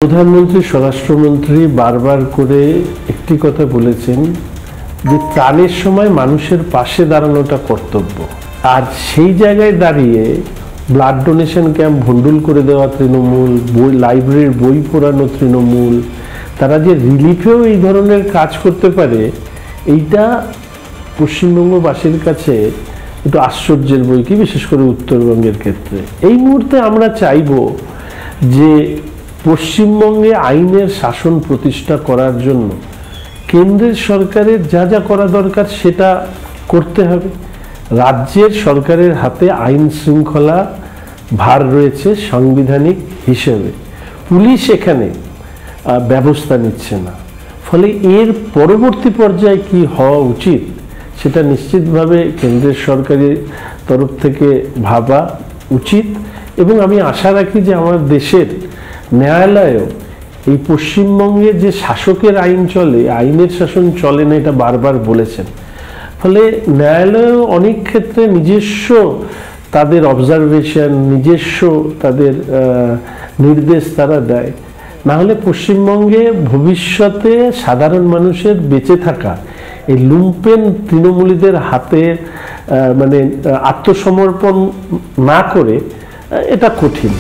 প্রধানমন্ত্রী স্বরাষ্ট্রমন্ত্রী বারবার করে একটি কথা বলেছেন যে ত্রাণের সময় মানুষের পাশে দাঁড়ানোটা কর্তব্য। আর সেই জায়গায় দাঁড়িয়ে ব্লাড ডোনেশন ক্যাম্প ভণ্ডুল করে দেওয়া তৃণমূল, লাইব্রেরির বই পোড়ানো তৃণমূল, তারা যে রিলিফেও এই ধরনের কাজ করতে পারে, এইটা পশ্চিমবঙ্গবাসীর কাছে একটু আশ্চর্যের বই কি, বিশেষ করে উত্তরবঙ্গের ক্ষেত্রে। এই মুহূর্তে আমরা চাইব যে পশ্চিমবঙ্গে আইনের শাসন প্রতিষ্ঠা করার জন্য কেন্দ্রের সরকারের যা যা করা দরকার সেটা করতে হবে। রাজ্যের সরকারের হাতে আইন শৃঙ্খলা ভার রয়েছে সাংবিধানিক হিসেবে, পুলিশ এখানে ব্যবস্থা নিচ্ছে না। ফলে এর পরবর্তী পর্যায়ে কি হওয়া উচিত সেটা নিশ্চিতভাবে কেন্দ্রের সরকারের তরফ থেকে ভাবা উচিত। এবং আমি আশা রাখি যে আমার দেশের ন্যায়ালয়েও এই পশ্চিমবঙ্গে যে শাসকের আইন চলে, আইনের শাসন চলে না, এটা বারবার বলেছেন। ফলে ন্যায়ালয়েও অনেক ক্ষেত্রে নিজস্ব তাদের অবজারভেশন, নিজস্ব তাদের নির্দেশ তারা দেয়। না হলে পশ্চিমবঙ্গে ভবিষ্যতে সাধারণ মানুষের বেঁচে থাকা এই লুম্পেন তৃণমূলীদের হাতে আত্মসমর্পণ না করে এটা কঠিন।